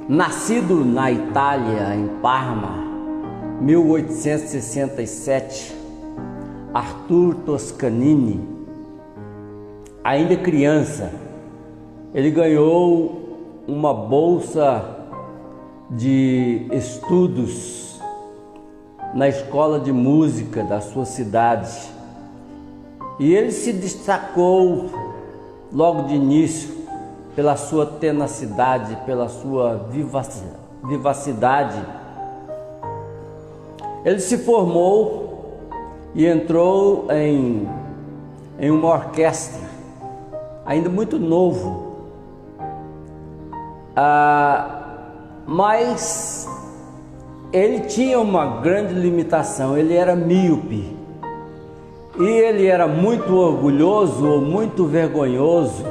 Nascido na Itália, em Parma, 1867, Arthur Toscanini, ainda criança, ele ganhou uma bolsa de estudos na escola de música da sua cidade, e ele se destacou logo de início pela sua tenacidade, pela sua vivacidade. Ele se formou e entrou em uma orquestra, ainda muito novo, mas ele tinha uma grande limitação: ele era míope, e ele era muito orgulhoso ou muito vergonhoso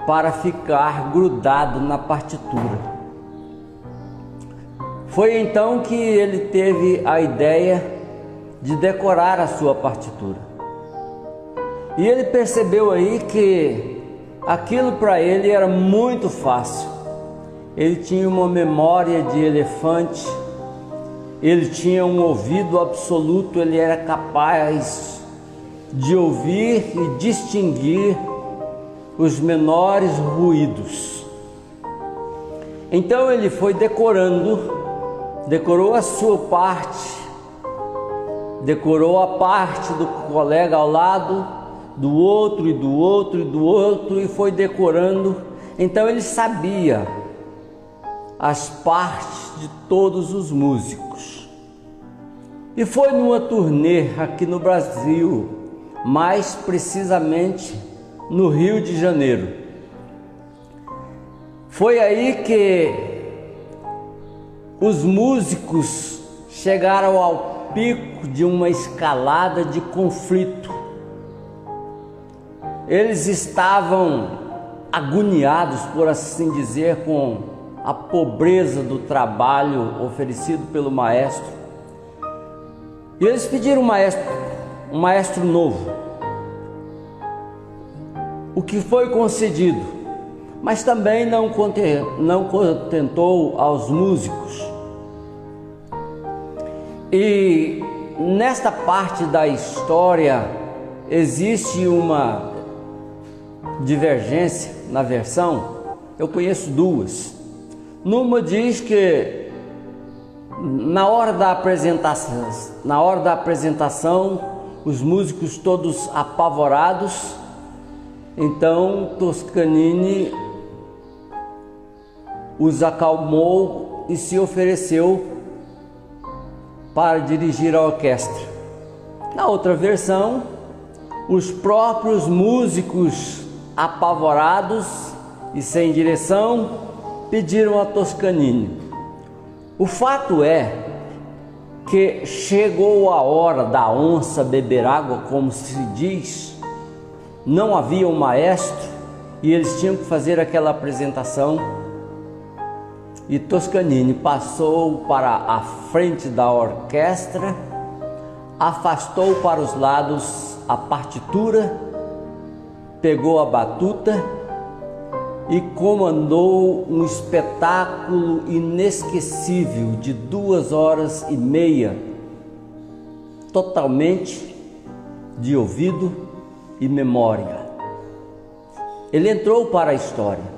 para ficar grudado na partitura. Foi então que ele teve a ideia de decorar a sua partitura. E ele percebeu aí que aquilo para ele era muito fácil. Ele tinha uma memória de elefante, ele tinha um ouvido absoluto, ele era capaz de ouvir e distinguir os menores ruídos. Então ele foi decorou a sua parte, decorou a parte do colega ao lado, do outro e do outro e do outro, e foi decorando. Então ele sabia as partes de todos os músicos. E foi numa turnê aqui no Brasil, mais precisamente no Rio de Janeiro. Foi aí que os músicos chegaram ao pico de uma escalada de conflito. Eles estavam agoniados, por assim dizer, com a pobreza do trabalho oferecido pelo maestro. E eles pediram um maestro novo, o que foi concedido, mas também não contentou aos músicos. E nesta parte da história existe uma divergência na versão. Eu conheço duas. Numa diz que na hora da apresentação, os músicos todos apavorados, então Toscanini os acalmou e se ofereceu para dirigir a orquestra. Na outra versão, os próprios músicos apavorados e sem direção pediram a Toscanini. O fato é que chegou a hora da onça beber água, como se diz. Não havia um maestro e eles tinham que fazer aquela apresentação. E Toscanini passou para a frente da orquestra, afastou para os lados a partitura, pegou a batuta e comandou um espetáculo inesquecível de 2 horas e meia, totalmente de ouvido e memória. Ele entrou para a história.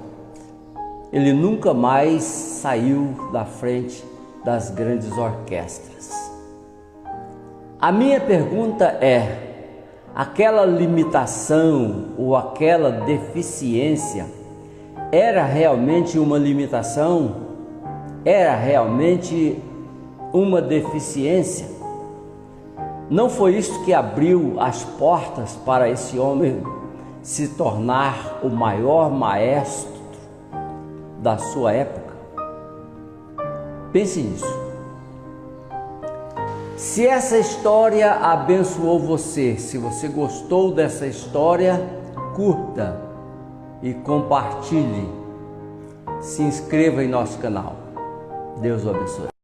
Ele nunca mais saiu da frente das grandes orquestras. A minha pergunta é: aquela limitação ou aquela deficiência era realmente uma limitação? Era realmente uma deficiência? Não foi isso que abriu as portas para esse homem se tornar o maior maestro da sua época? Pense nisso. Se essa história abençoou você, se você gostou dessa história, curta e compartilhe. Se inscreva em nosso canal. Deus o abençoe.